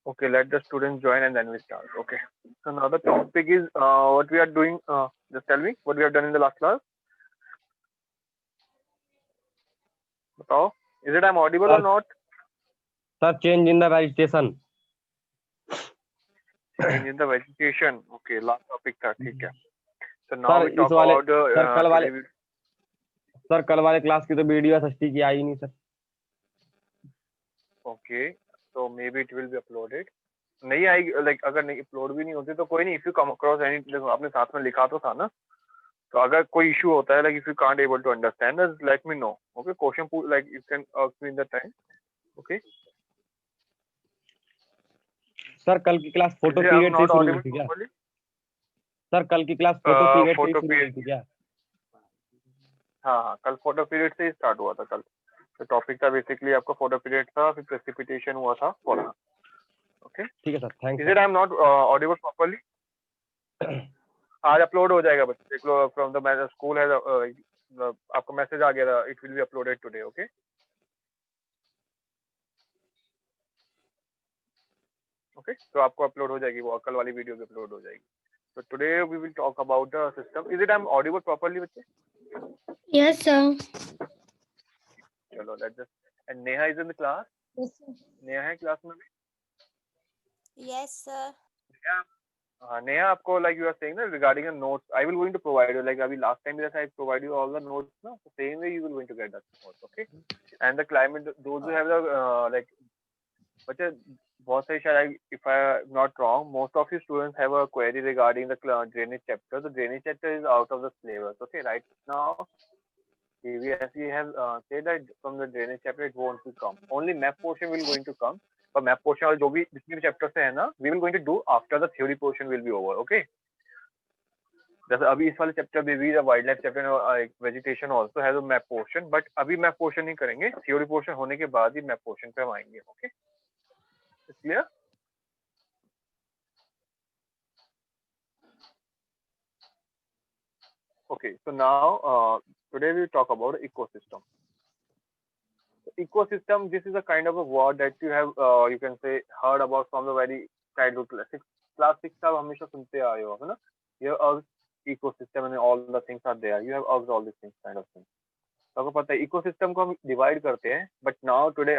Okay, let the students join and then we start. Okay. So now the topic is what we are doing. Just tell me what we have done in the last class. बताओ. Is it I'm audible or sir not? Sir change in the vegetation. Change in the vegetation. Okay, last topic था. ठीक है. So now sir we इस talk वाले about the sir कल वाले today. We, sir कल वाले क्लास की तो वीडियो एसएसटी की आई नहीं sir. okay. So maybe it will be uploaded. नहीं आएगी like अगर नहीं अपलोड भी नहीं होती तो कोई नहीं. If you come across any देखो आपने साथ में लिखा तो था ना. तो अगर कोई इशू होता है like if you can't able to understand just let me know. Okay, question like you can ask me in the time. Okay. Sir कल की class photo Is I'm period से ही not शुरू हुई audible थी क्या? properly? Sir कल की class photo period से ही फोटो शुरू हुई पीरियड. थी क्या? हाँ हाँ कल फोटो पीरियड से ही स्टार्ट हुआ था कल. तो टॉपिक था बेसिकली आपका फोटो पीरियड था फिर प्रेसिपिटेशन हुआ था पढ़ना. ओके. ठीक है sir, thanks is it I am not Audible properly? Sir. आज अपलोड हो जाएगा बच्चे देख लो फ्रॉम द स्कूल है आपको मैसेज आ गया था it will be uploaded today. Okay. Okay तो आपको अपलोड हो जाएगी वो कल वाली वीडियो भी अपलोड हो जाएगी. So today we will talk about the system. Is it I'm audible properly बच्चे? Yes, sir. चलो let's just. And Neha is in the class. Yes, sir. Neha है क्लास में भी. Yes, sir. नेहा आपको like you are saying that regarding a notes I will going to provide you like अभी last time जैसा I provide you all the notes ना so same way you will going to get that notes. Okay. And the climate those who have the like बच्चे बहुत सारी शायद if I am not wrong most of you students have a query regarding the drainage chapter. The drainage chapter is out of the syllabus. Okay. Right now CBSE have said that from the drainage chapter it won't be come. Only map portion will going to come. But map portion और जो भी जितने भी chapters है ना we will going to do after the theory portion will be over. Okay. जैसे अभी इस वाले चैप्टर में भी wild life chapter vegetation also has a map portion but अभी मैप पोर्शन नहीं करेंगे. थ्योरी पोर्शन होने के बाद ही मैप पोर्शन पे हम आएंगे. Okay clear. Okay, so now today we talk about ecosystem. Ecosystem, this is a kind of a word that you have you can say heard about from the very childhood class 6 आप हमेशा सुनते आए हो है ना. You have ecosystem and all the things are there. You have asked all these things kind of things. तो आपको पता है इकोसिस्टम को हम डिवाइड करते हैं but now today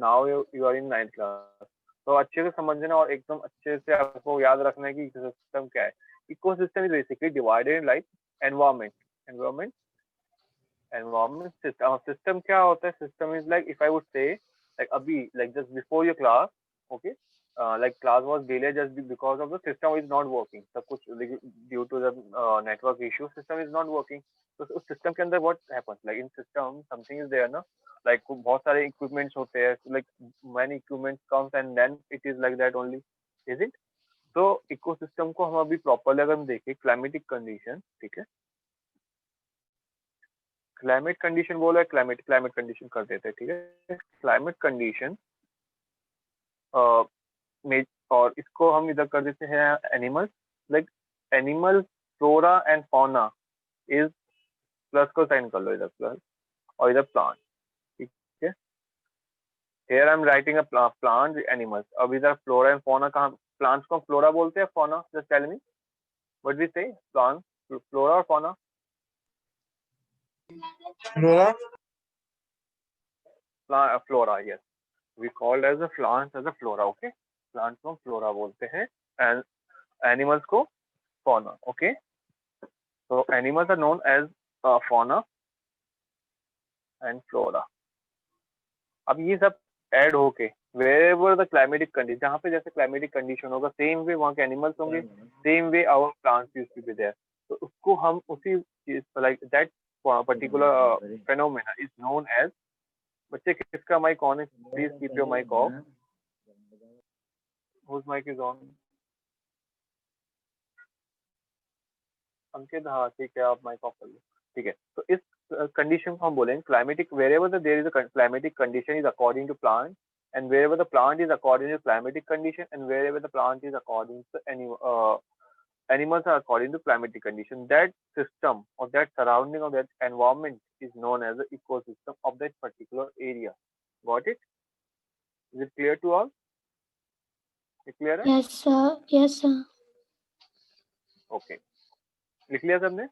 now you are in 9th class. तो अच्छे से समझना और एकदम अच्छे से आपको याद रखना है कि इकोसिस्टम क्या है. Ecosystem is basically divided in like environment. Environment environment system. System क्या होता है? System is like if I would say like अभी like just before your class. Okay. Like class was delayed just because of the system is not working. सब कुछ due to the network issue system is not working. तो उस system के अंदर what happens like in system something is there ना like बहुत सारे equipments होते हैं like many equipments comes and then it is like that only is it. तो ecosystem को हम अभी properly अगर हम देखें climatic condition ठीक है. क्लाइमेट कंडीशन बोला है क्लाइमेट कंडीशन कर देते हैं. ठीक है. क्लाइमेट कंडीशन और इसको हम इधर कर देते हैं animals like animal flora and fauna is plus को साइन कर लो इधर प्लस और इधर प्लांट. ठीक है. Here I am writing a plant animals. अब इधर फ्लोरा एंड फौना कहाँ प्लांट्स को फ्लोरा बोलते हैं fauna just tell me what we say plant flora और fauna. Flora, yes. We called as a plants as a flora, okay? Plants को flora बोलते हैं and animals को fauna, okay? So animals are known as fauna and flora. अब ये सब add होके wherever the climatic condition जहाँ पे जैसे climatic condition होगा same way वहाँ के animals होंगे same way our plants used to be there. तो उसको हम उसी like that particular phenomena is known as. बच्चे किसका माइक ऑन है? Please keep your mic off. whose mic is on? Ankit. हाँ ठीक है आप माइक ऑफ कर लो. ठीक है. तो इस कंडीशन को हम बोलेंगे climatic wherever there is a climatic condition is according to plant and wherever the plant is according to climatic condition and wherever the plant is according to animals are according to climatic condition. That system or that surrounding of that environment is known as the ecosystem of that particular area. Got it? Is it clear to all? ये clear है? Yes, sir. Yes, sir. Okay, लिख लिया सबने?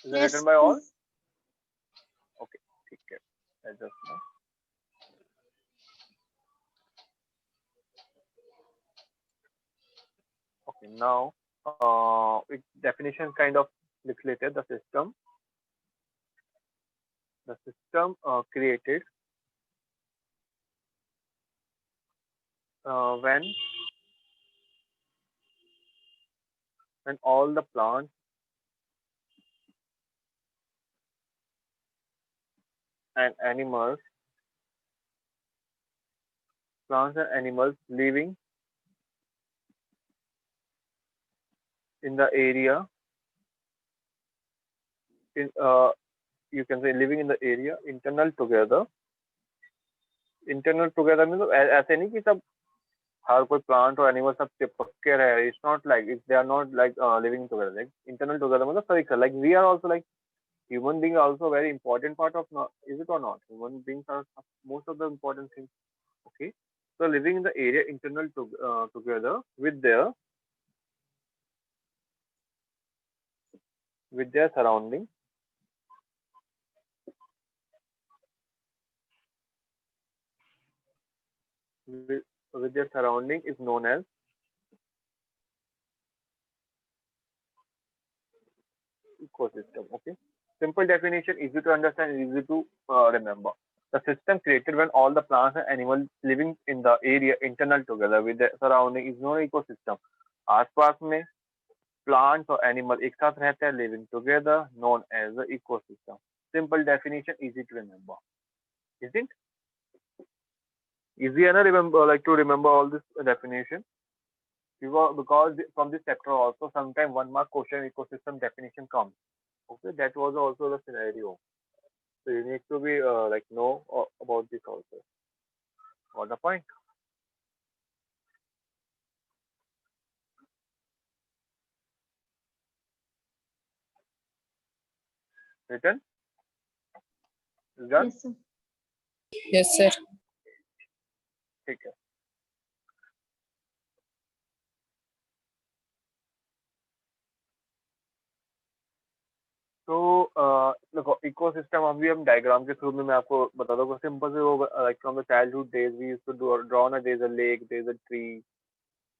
Is it Yes, written by all? Okay, ठीक है. I just know. Okay, now definition kind of लिख लेते हैं. The system created when all the plants and animals living in the area you can say living in the area internal together means ऐसे नहीं कि सब हर कोई plant और animal सब चिपक के रहे. It's not like they are not like living together. Like internal together मतलब सभी like we are also like human being are also a very important part of is it or not? Human beings are most of the important things. Okay, so living in the area internal together with their surrounding with their surrounding is known as ecosystem. Okay, simple definition, easy to understand, easy to remember. The system created when all the plants and animals living in the area internal together with their surrounding is known ecosystem. आसपास में plants और animal एक साथ रहते हैं living together known as the ecosystem. Simple definition, easy to remember. Isn't easy enough remember like to remember all this definition? Because from this chapter also sometime 1 mark question ecosystem definition comes. Okay, that was also the scenario. So you need to be like know about this also. Got the point? Written? Is done? Yes, sir. Yes, sir. ठीक है. तो देखो ecosystem अभी हम diagram के through में मैं आपको बता दूंगा सिंपल से वो like from the childhood days we used to draw ना there is a lake there is a tree.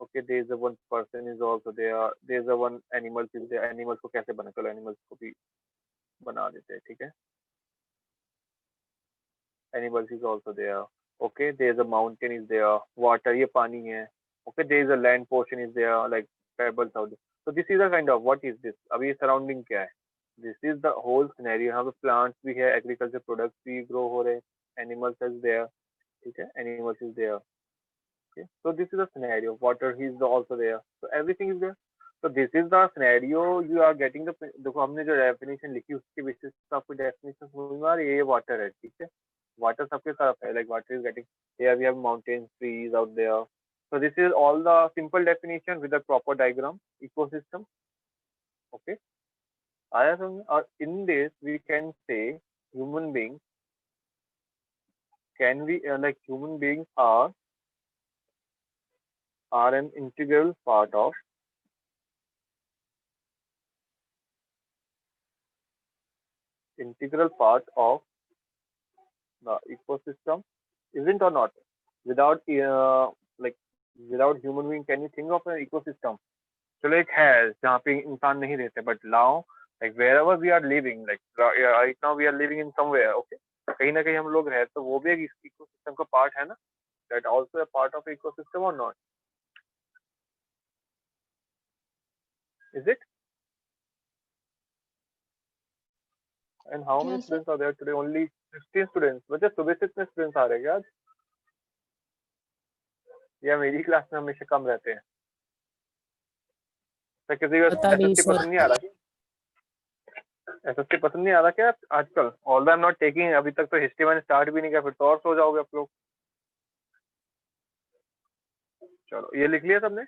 Okay, there is a one person is also there is a one animals is there. Animals को कैसे बना, चलो animals को भी बना देते हैं. ठीक है, animals is also there. Okay, there is a mountain is there. Water, ये पानी है. Okay, there is a land portion is there like pebbles out. so this is a kind of what is this. अभी ये surrounding क्या है? This is the whole scenario. यहाँ पे plants भी है, agriculture products भी grow हो रहे, animals is there. ठीक है, animals is there. Okay, so this is the scenario. Water is also there. So everything is there. So this is the scenario you are getting the. देखो हमने जो definition लिखी उसके basis पे आपको definition समझ में आ रही है. ये water है, ठीक है. Water सबके तरफ है. Like water is getting. Here we have mountains, trees out there. So this is all the simple definition with a proper diagram. Ecosystem. Okay. आया समझ. और in this we can say human beings can we like human beings are an integral part of the ecosystem, isn't or not? Without like without human being, can you think of an ecosystem? चलो एक है जहाँ पे इंसान नहीं रहते, but now like wherever we are living, like right now we are living in somewhere, okay, कहीं ना कहीं हम लोग रहते, तो वो भी एक इकोसिस्टम का पार्ट है ना. That also a part of ecosystem or not? Is it? And how many Yes, sir. students are there today? Only 16 students. बच्चे सुबह से इतने students आ रहे हैं क्या आज? या मेरी क्लास में हमेशा कम रहते हैं? तो किसी को पता नहीं SST सर. पसंद नहीं आ रहा क्या? SST पसंद नहीं आ रहा क्या आजकल? Although I'm not taking, अभी तक तो हिस्ट्री मैंने स्टार्ट भी नहीं किया, फिर तो और सो जाओगे आप लोग. चलो ये लिख लिया सबने?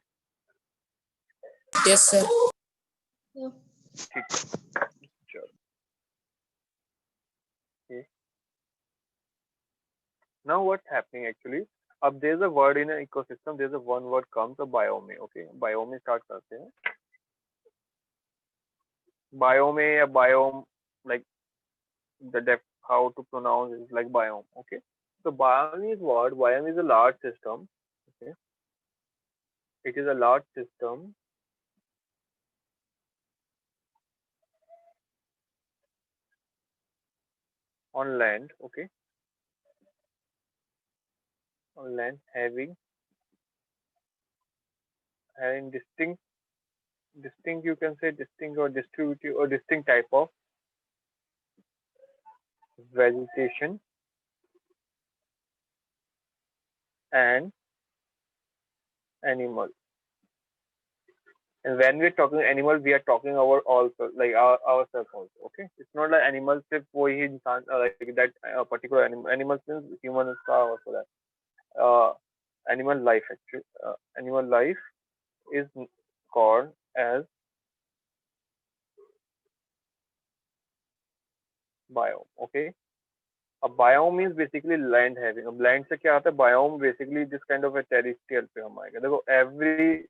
Yes, sir. ठीक है, चलो. Now what's happening actually? अब there's a word in an ecosystem. There's a one word comes a biome. Okay, biome start करते हैं. Biome या biome, like the depth how to pronounce is like biome. Okay, so biome is what? Biome is a large system. Okay, it is a large system on land. Okay, on land having distinct you can say distinct or distributive or distinct type of vegetation and animal. And when we're talking animal, we are talking about also like ourselves also. Okay, it's not like animals सिर्फ वही इंसान like that particular animal means human का also that animal life actually animal life is called as biome. Okay, a biome is basically land having. अब land से क्या आता है? Biome basically this kind of a terrestrial पे हम आएगा. देखो every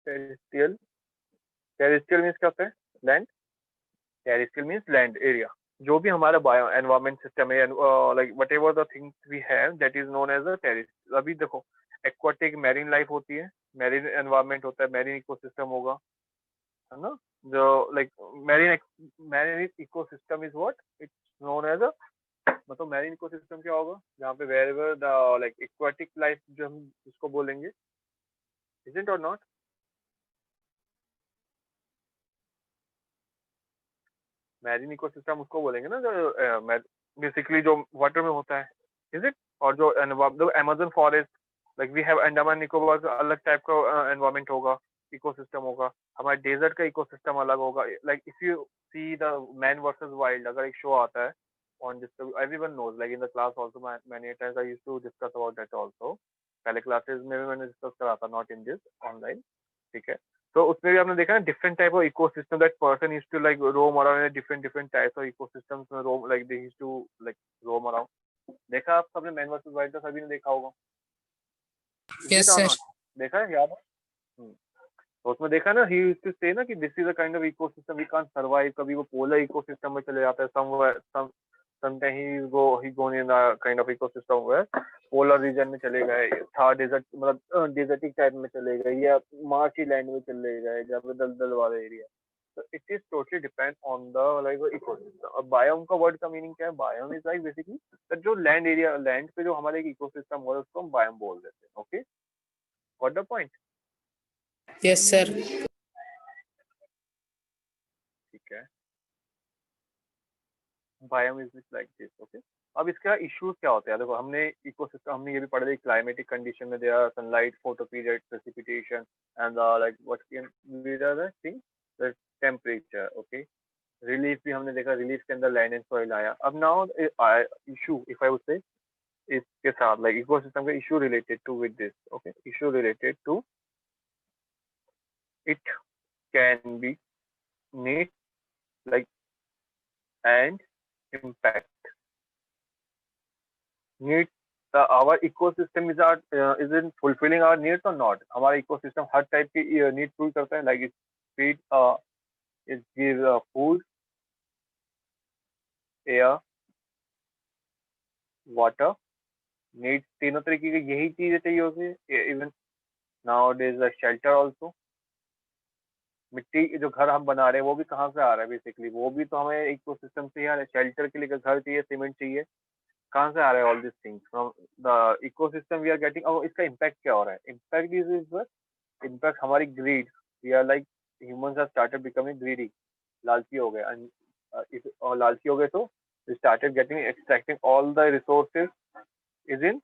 terrestrial means क्या होता है? Land. Terrestrial means land area. जो भी हमारा बायो एनवायरमेंट सिस्टम है like whatever the things we have that is known as a terrace. अभी देखो एक्वाटिक मैरीन लाइफ होती है, मैरीन एनवायरमेंट होता है, मैरीन इकोसिस्टम होगा, है ना? जो like marine ecosystem is what it's known as a, मतलब मैरीन इकोसिस्टम क्या होगा? जहाँ पे wherever the like aquatic life जो हम उसको बोलेंगे, इज इट और नॉट? मैरीन इकोसिस्टम उसको बोलेंगे ना जो बेसिकली जो वाटर में होता है, इज इट? और जो Amazon forest like we have Andaman Nicobar का अलग टाइप का एनवायरमेंट होगा, इकोसिस्टम होगा. हमारे डेजर्ट का इकोसिस्टम अलग होगा. Like if you see the man versus wild, अगर एक शो आता है on Discovery, everyone knows like in the class also many times I used to discuss about that also. पहले क्लासेस में भी मैंने डिस्कस करा था, नॉट इन दिस ऑनलाइन. ठीक है, तो उसमें भी आपने देखा ना different type of ecosystem that person used to like roam around in different types of ecosystems में roam like they used to like roam around. देखा आप सबने मैन वर्सेस वाइल्ड तो सभी ने देखा होगा. Yes, sir. देखा है, याद है? तो उसमें देखा ना ही यूज्ड टू से ना कि this is a kind of ecosystem we can't survive. कभी वो पोलर इकोसिस्टम में चले जाता है, sometime he go in kind of ecosystem where polar region में चले गए, था डेजर्ट मतलब डेजर्टिक टाइप में चले गए, या मार्ची लैंड में चले गए जहाँ पे दलदल वाला एरिया. तो it is totally depend on the like ecosystem. अब बायोम का वर्ड का मीनिंग क्या है? बायोम इज लाइक बेसिकली जो लैंड एरिया, लैंड पे जो हमारे एक इकोसिस्टम हो रहा है उसको हम बायोम बोल देते हैं. Okay, what the point? Yes, sir. ठीक है, biome is like this. Okay, अब इसका इश्यूज क्या होते हैं? देखो हमने इकोसिस्टम, हमने ये भी पढ़ा था क्लाइमेटिक कंडीशन में there are sunlight, photo period, precipitation and like what can be the thing, the temperature. Okay, relief भी हमने देखा, रिलीफ के अंदर लैंड एंड सॉइल आया. अब now issue if I would say इसके साथ लाइक इकोसिस्टम का issue related to with this. Okay, issue related to it can be need like and impact. Need our ecosystem is in fulfilling our needs or not? हमारा ecosystem हर type की need पूरी करता है, like it feed it gives food, air, water, needs तीनों तरीके की यही चीजें चाहिए होती है. even nowadays shelter also. मिट्टी जो घर हम बना रहे हैं वो भी कहाँ से आ रहा है? बेसिकली वो भी तो हमें इकोसिस्टम से ही आ रहा है. शेल्टर के लिए घर चाहिए, सीमेंट चाहिए, कहाँ से आ रहा है? All this things from the ecosystem we are getting. और इसका इम्पैक्ट क्या हो रहा है? इम्पैक्ट इज इम्पैक्ट हमारी greed. We are like humans have started becoming greedy. लालची हो गए, और लालची हो गए तो we started getting extracting all the resources. Is in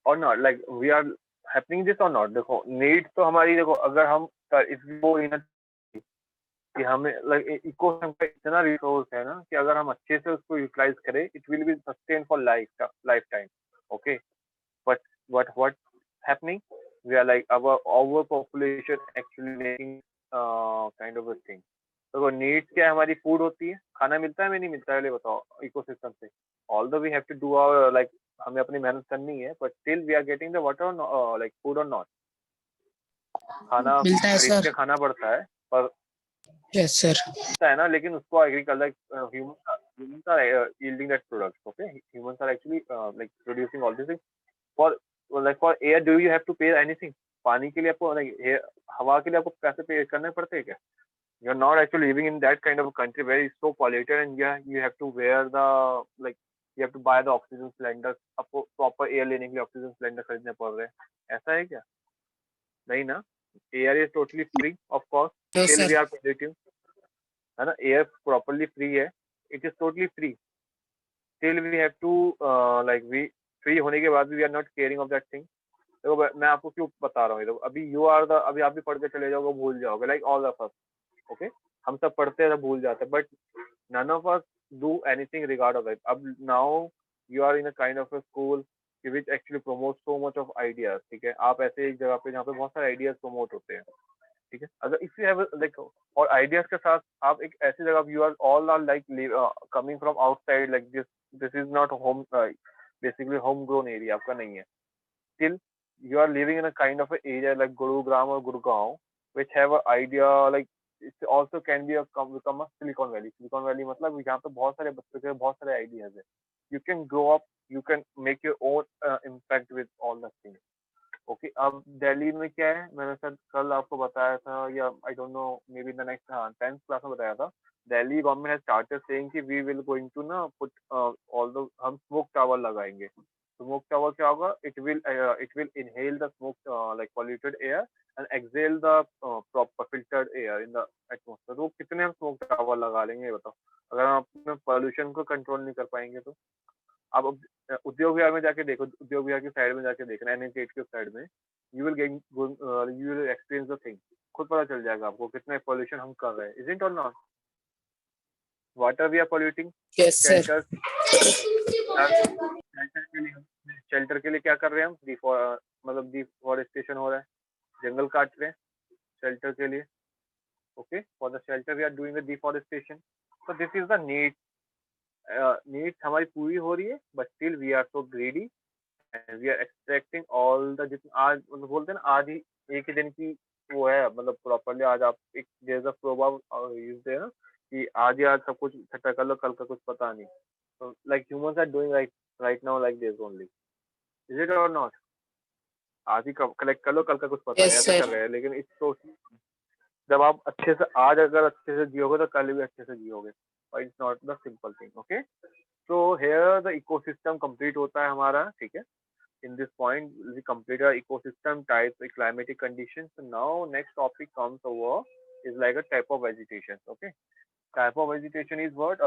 और not like we are happening this और नॉट? देखो नीड तो हमारी, देखो अगर हम इफ वो इन कि हमें लाइक इकोसिस्टम का इतना रिसोर्स है ना कि अगर हम अच्छे से उसको यूटिलाइज करें, it will be sustain for life time. Okay, but what happening? We are like our overpopulation actually making kind of a thing. तो नीड्स क्या है हमारी? फूड होती है, खाना मिलता है, नहीं मिलता है, ये बताओ इकोसिस्टम से। Although we have to do our like, हमें अपनी मेहनत करनी है, but still we are getting the water like food और नॉट। खाना मिलता है खरीद सर। के खाना पड़ता है, पर यस सर। मिलता है ना, लेकिन उसको agriculture humans are yielding that product. Okay, humans are actually like producing all these things. For like for air, do you have to pay anything? पानी के लिए आपको like हवा के लिए आपको पैसे पे करने पड़ते हैं क्या? You're not actually living in that kind of a country where it's so polluted, and yeah, you have to wear the like you have to buy the oxygen cylinder. आपको proper air लेने के लिए oxygen cylinder खरीदने पड़ रहे हैं, ऐसा है क्या? नहीं ना, air is totally free of cost. No Still sir. we are polluting, है ना? Air properly free है, it is totally free. Still we have to like we free होने के बाद भी we are not caring of that thing. देखो मैं आपको क्यों बता रहा हूँ ये, अभी यू आर द, अभी आप भी पढ़ के चले जाओगे, भूल जाओगे, like all of us. Okay, हम सब पढ़ते हैं, भूल जाते हैं, but none of us do anything regard of it. अब now you are in a kind of a school which actually promotes so much of ideas, ठीक है? आप ऐसे एक जगह पे जहाँ पे बहुत सारे आइडियाज प्रमोट होते हैं, ठीक है? अगर इफ यू हैव लाइक, और आइडियाज के साथ आप एक ऐसी जगह, you are all are like coming from outside, like this is not home, basically home grown area आपका नहीं है। Still you are living in a kind of an area like Gurugram or Gurgaon, which have an idea like it also can be become a Silicon Valley. Silicon Valley मतलब यहाँ पे बहुत सारे बच्चों के बहुत सारे ideas है. You can grow up, you can make your own impact with all the things. Okay, अब दिल्ली में क्या है, मैंने सर कल आपको बताया था, या I don't know may be in the next, हाँ 10th क्लास में बताया था, Delhi government has started saying कि वी विल गोइंग टू ना पुट ऑल द, हम स्मोक टावर लगाएंगे। स्मोक टावर क्या होगा? It will inhale the smoke like polluted air and exhale the proper filtered air in the atmosphere. तो कितने हम smoke tower लगा लेंगे, बताओ, अगर हम अपने पॉल्यूशन को कंट्रोल नहीं कर पाएंगे तो। आप उद्योग विहार में जाके देखो, उद्योग विहार की साइड में जाके देखना, NH8 के साइड में, you will experience the thing, खुद पता चल जाएगा आपको कितना पॉल्यूशन हम कर रहे हैं। इज इट और not? Water we are polluting, yes sir. Shelter, shelter के लिए क्या कर रहे हैं हम? मतलब डिफॉरेस्टेशन हो रहा है, जंगल काट रहे हैं शेल्टर के लिए। Okay, for the shelter we are doing the deforestation. So this is the needs हमारी पूरी हो रही है, but still we are so greedy and we are extracting all the, जितना आज मतलब बोलते हैं ना, आज ही एक ही दिन की वो है, मतलब प्रॉपरली आज आप एक जैसा प्रोबाब यूज है ना कि आज ही आज सब कुछ इकट्ठा कर लो, कल का कुछ पता नहीं। तो like humans are doing right now like this only. Is it और नॉट? आज ही कलेक्ट कर लो, कल का कुछ पता नहीं, यस ऐसा कर सर। रहे हैं। लेकिन इट्स तो, जब आप अच्छे से आज अगर अच्छे से जियोगे तो कल भी अच्छे से जियोगे, but it's not the simple thing. Okay, so here the ecosystem complete होता है हमारा, ठीक है? In this point we complete our ecosystem types, the climatic conditions. So now next topic comes over is like a type of vegetation. Okay, type of vegetation is what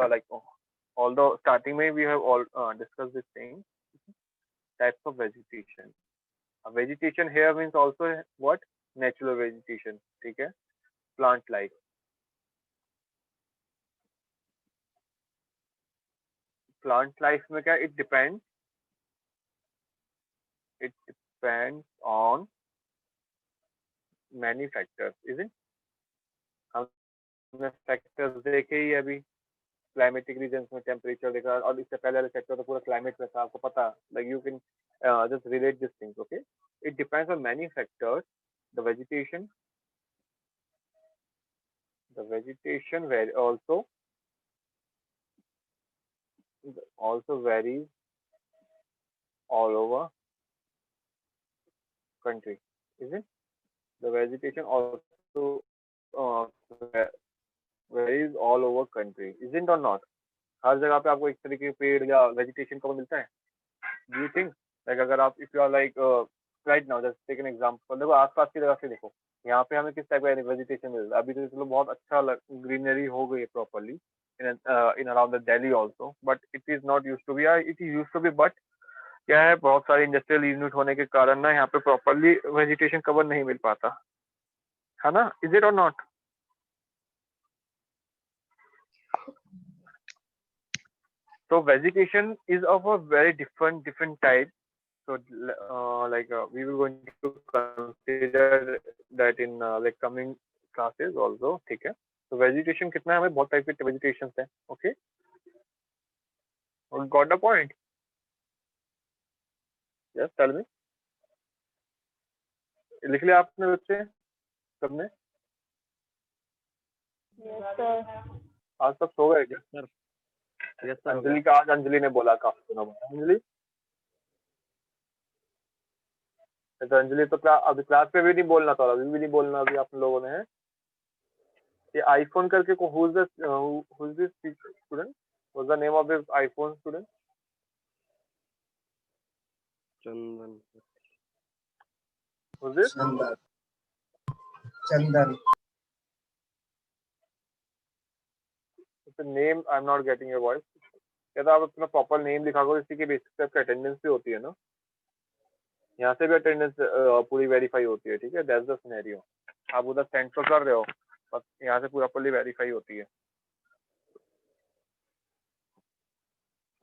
although starting में we have all discussed this thing, types of vegetation. Vegetation here means also what? Natural vegetation, ठीक है? Plant life. Plant life में क्या? It depends on many factors, isn't? हमने factors देखे ही अभी, climatic reason में temperature देखा, और इससे पहले वाले फैक्टर तो पूरा क्लाइमेट में था, आपको पता, like you can just relate this things. Okay, it depends on many factors. The vegetation where also varies all over country, isn't? The vegetation also varies all over country, isn't or not? हर जगह पे आपको एक तरीके के पेड़ या vegetation cover मिलता है? डू यू थिंक लाइक, अगर आप if you are like right now, just take an example, देखो आसपास की जगह से देखो, यहाँ पे हमें किस टाइप का वेजिटेशन मिल रहा है? अभी तो चलो बहुत अच्छा ग्रीनरी हो गई है properly in around the Delhi also, but it is not used to be, it is used to be, but क्या है, बहुत सारे इंडस्ट्रियल यूनिट होने के कारण ना यहाँ पे प्रॉपरली वेजिटेशन कवर नहीं मिल पाता, है ना? इज इट और not? So vegetation is of a very different type. So we will going to consider that in like coming classes also, ठीक है? तो वेजिटेशन कितना है, हमें बहुत टाइप के वेजिटेशन है. Okay, got the point? Yes, tell me. लिख लिया आपने बच्चे सबने? Yes, sir. आज सब सो गए क्या? सर यस सर अंजलि का आज अंजलि ने बोला काफी दिनों बाद. अंजलि, तो अंजलि तो अभी क्लास पे भी नहीं बोलना था, अभी भी नहीं बोलना अभी आप लोगों ने. है ये आईफोन करके को who's this student? What's the name of this iPhone student? Chandan. Who's this? Chandan. The name I'm not getting your voice. क्या तो आप अपना प्रॉपर नेम लिखा करो, इसी के बेसिस पे आपका अटेंडेंस भी होती है ना. यहाँ से भी अटेंडेंस पूरी वेरीफाई होती है. ठीक है, दैट्स द सिनेरियो. आप उधर सेंटर कर रहे हो, बस यहाँ से पूरा फुली वेरीफाई होती है.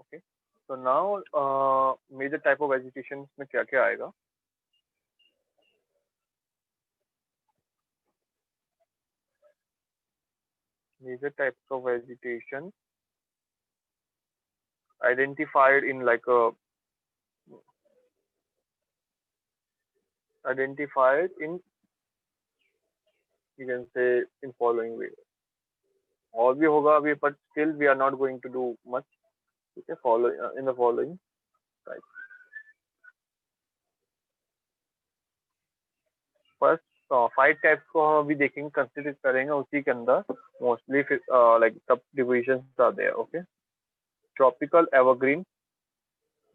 ओके, तो now major type of vegetation में क्या क्या आएगा? Major types of vegetation identified in you can say in following way. और भी होगा अभी, but still we are not going to do much. Okay, in the following type. First 5 types को हम अभी देखेंगे, कंसिडर करेंगे. उसी के अंदर मोस्टली लाइक सब divisions are there. Okay, tropical evergreen,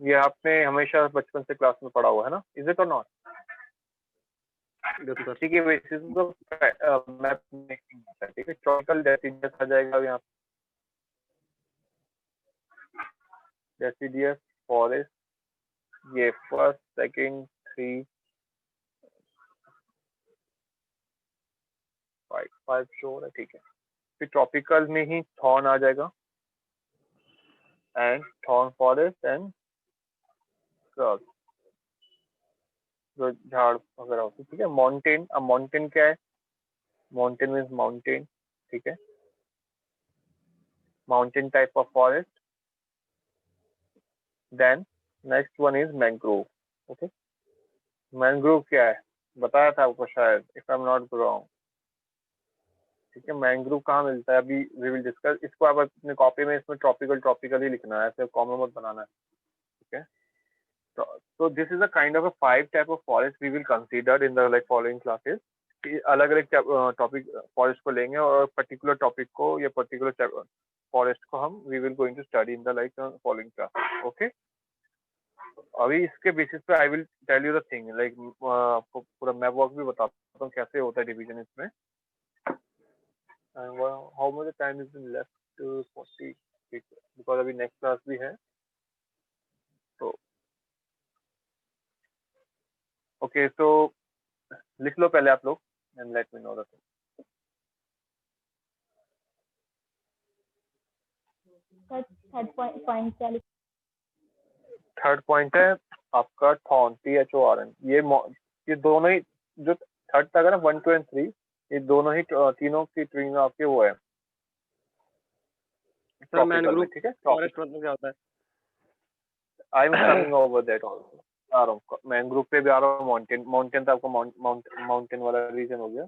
ये आपने हमेशा बचपन से क्लास में पढ़ा हुआ है ना, इज इट और नॉट? इसी के बेसिस पर मैप मेकिंग होता है. ठीक है, ट्रॉपिकल डेसिडियस आ जाएगा यहाँ, डेसिडियस फॉरेस्ट. ये फर्स्ट, सेकंड, 3, 5 श्योर है. ठीक है, फिर ट्रॉपिकल में ही थॉर्न आ जाएगा, and thorn forest and scrub, जो झाड़ वगैरह होती है. ठीक है, माउंटेन. अब माउंटेन क्या है? Mountain means mountain. ठीक है, mountain type of forest. Then next one is mangrove. Okay, mangrove क्या है बताया था आपको शायद, if I am not wrong. ठीक है, मैंग्रोव कहाँ मिलता है अभी वी विल डिस्कस. इसको आप अपने कॉपी में इसमें ट्रॉपिकल ही लिखना है, ऐसे कॉमन मत बनाना है. ठीक है, so this is a kind of a 5 type of forest we will consider in the like following classes. अलग अलग टॉपिक फॉरेस्ट को लेंगे और पर्टिकुलर टॉपिक को या पर्टिकुलर फॉरेस्ट को हम we will going to study in the like following class. Okay, अभी इसके बेसिस पे I will tell you the thing like आपको पूरा मैप वर्क भी बताता हूँ कैसे होता है डिवीजन इसमें. And how much time is left? 40, because अभी नेक्स्ट क्लास भी है. तो ओके, तो लिख लो पहले आप लोग and let me know the thing. Third point है आपका थॉर्न, THORN. ये दोनों ही जो थर्ड तक है ना, 1, 2 एंड 3, ये दोनों ही तीनों की ट्रीज आपके वो है. सर मैनग्रोव ठीक है, फॉरेस्ट मतलब क्या होता है? I am coming over that also. आ रहा हूँ मैंग्रोव पे भी आ रहा हूँ. माउंटेन तो आपको माउंटेन वाला रीजन हो गया.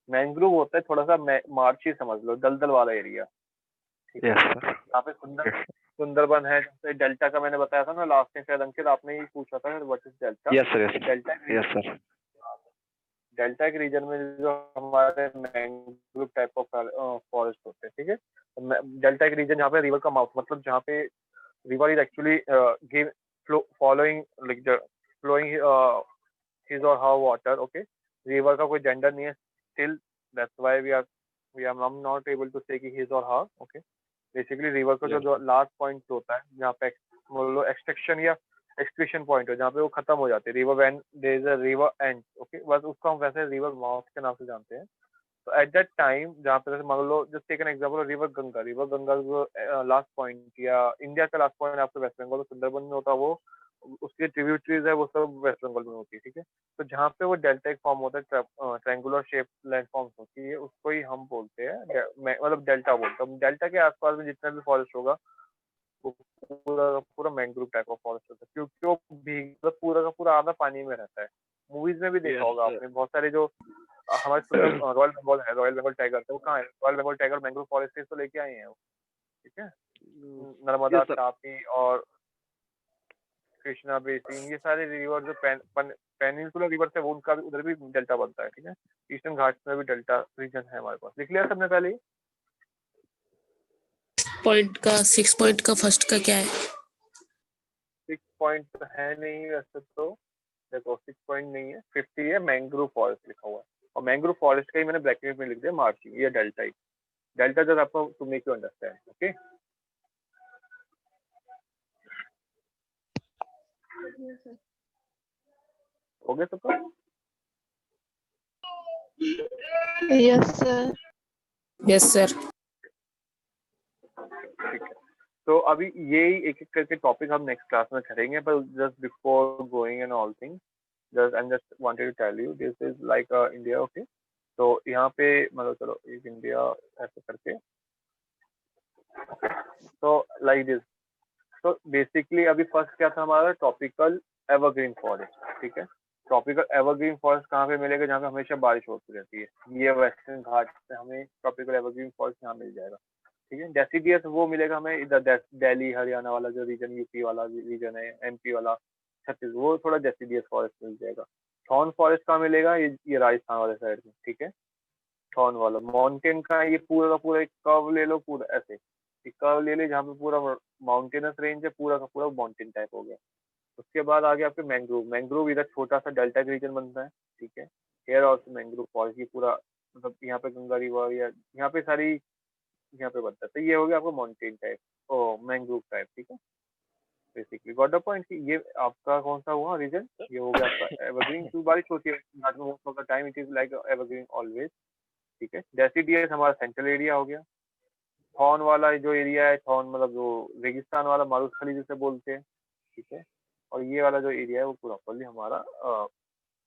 मैंग्रोव होता है थोड़ा सा मार्ची समझ लो, दलदल वाला एरिया. ठीक है, यहाँ पे सुंदरबन है. जैसे डेल्टा का मैंने बताया था ना लास्ट में, शायद अंकित आपने ही पूछा था what is delta. Yes sir. Delta delta के रीजन में जो हमारे मैंग्रोव टाइप ऑफ फॉरेस्ट होते हैं. ठीक है, डेल्टा के रीजन जहाँ पे रिवर का माउथ, मतलब जहाँ पे river is actually following like flowing his और हर वाटर. ओके, रिवर का कोई जेंडर नहीं है still, that's why we are not able to say कि हिज और हर. ओके, बेसिकली रिवर का जो लास्ट पॉइंट होता है जहाँ पे लो एक्सट्रैक्शन या एक्सक्रीशन पॉइंट हो, जहाँ पे वो खत्म हो जाती है, river when there is a river end. Okay, बस उसको हम वैसे रिवर माउथ के नाम से जानते हैं. तो एट दैट टाइम जहाँ पे जैसे मान लो just take an example river Ganga जो लास्ट पॉइंट या इंडिया का लास्ट पॉइंट आपके वेस्ट बंगाल सुंदरबन में होता है, वो उसके ट्रिब्यूटरीज है वो सब वेस्ट बंगाल में होती है, ठीक है। तो जहाँ पे वो डेल्टा एक फॉर्म होता है, ट्रायंगुलर शेप लैंड फॉर्म्स होती है, उसको ही हम बोलते हैं मतलब डेल्टा बोलते हैं। डेल्टा के आसपास में जितना भी फॉरेस्ट होगा वो पूरा का पूरा मैंग्रोव टाइप ऑफ फॉरेस्ट होता है, क्योंकि वो भी मतलब पूरा का पूरा आधा पानी में रहता है। मूवीज में भी देखा Yes, होगा sir. आपने, बहुत सारे जो हमारे रॉयल बंगाल है, रॉयल बंगाल टाइगर, तो वो कहाँ है? Royal Bengal tiger mangrove forest से तो लेके आए हैं वो, ठीक है। Narmada, Yes, sir. तापी और कृष्णा बेसिन, ये सारे रिवर जो पेनिनसुलर रिवर है वो उनका भी उधर भी डेल्टा बनता है, ठीक है। ईस्टर्न घाट्स में भी डेल्टा रीजन है हमारे पास। लिख लिया सबने पहले ही? पॉइंट का 6 पॉइंट का फर्स्ट का क्या है? 6 पॉइंट तो है नहीं वैसे तो, देखो 6 पॉइंट नहीं है, 50 है, मैंग्रोव फॉरेस्ट लिखा हुआ है। और मैंग्रोव फॉरेस्ट का ही मैंने ब्रैकेट में लिख दिया मार्किंग, ये डेल्टा ही। डेल्टा जस्ट आपको to make you understand, okay. हो गया सबका? Yes, sir. Yes sir. ठीक है, तो अभी यही एक एक करके टॉपिक हम नेक्स्ट क्लास में करेंगे, पर just before going and all things, just I just wanted to tell you this is like India, okay. तो यहाँ पे मतलब चलो एक इंडिया ऐसे करके, तो लाइक दिस। तो बेसिकली अभी फर्स्ट क्या था हमारा? टॉपिकल एवरग्रीन फॉरेस्ट, ठीक है। ट्रॉपिकल एवरग्रीन फॉरेस्ट कहाँ पे मिलेगा? जहाँ पे हमेशा बारिश होती रहती है। ये वेस्टर्न घाट से हमें ट्रॉपिकल एवरग्रीन फॉरेस्ट यहाँ मिल जाएगा, ठीक है। डेसिडियस वो मिलेगा हमें इधर दिल्ली हरियाणा वाला जो रीजन, यूपी वाला रीजन है, एमपी वाला, छत्तीसगढ़, वो थोड़ा डेसिडियस फॉरेस्ट मिल जाएगा। थॉर्न फॉरेस्ट कहाँ मिलेगा? ये राजस्थान वाले साइड में, ठीक है। थॉर्न वाला माउंटेन का ये पूरा का पूरा एक कर्व ले लो, पूरा ऐसे एक कर्व ले लो जहाँ पे पूरा माउंटेनस रेंज है, पूरा का पूरा माउंटेन टाइप हो गया। उसके बाद आगे आपके मैंग्रोव, मैंग्रोव इधर छोटा सा डेल्टा रीजन बनता है, ठीक है। हेयर और मैंग्रोव फॉरेस्ट ये पूरा मतलब यहाँ पे गंगा रिवर या यहाँ पे सारी यहाँ पे बनता है। तो ये हो गया आपका माउंटेन टाइप ओ मैंग्रोव टाइप, ठीक है। बेसिकली गॉट द पॉइंट कि ये आपका कौन सा हुआ रीजन? ये हो गया आपका एवरग्रीन, क्यों बारिश होती है घाट में most of the time, it is like evergreen always, ठीक है। डेसिडियस हमारा सेंट्रल एरिया हो गया। थॉर्न वाला जो एरिया है, थॉर्न मतलब जो रेगिस्तान वाला मारूथली जिसे बोलते हैं, ठीक है। और ये वाला जो एरिया है वो पूरा फुल्ली हमारा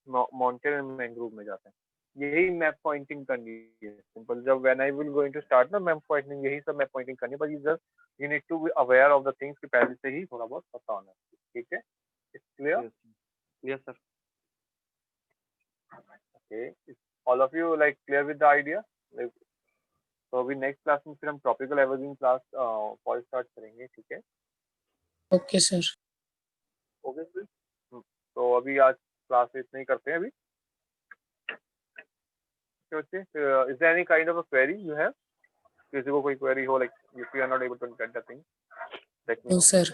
माउंटेन एंड मैंग्रोव में जाता है। यही मैप पॉइंटिंग करनी है सिंपल। जब when I will going to start ना मैप पॉइंटिंग, यही सब मैप पॉइंटिंग करनी है, but you just you need to be aware of the things कि पहले से ही थोड़ा बहुत पता होना है, ठीक है। Clear? Yes, yes, sir. Okay, all of you like clear with the idea? तो अभी नेक्स्ट क्लास में फिर हम tropical evergreen class forest start करेंगे, ठीक है। Okay sir. ओके सर, तो अभी आज क्लास इतना ही करते हैं अभी। Okay, is there any kind of a query you have? किसी को कोई query हो, like if you are not able to get the thing, let me know know. Sir.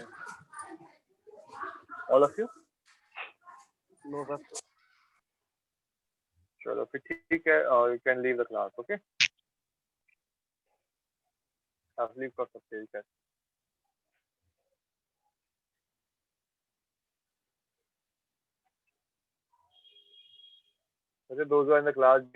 All of you? No, sir. चलो फिर ठीक है, you can leave the class, okay? आप leave कर सकते हैं। Okay, those who are in the class,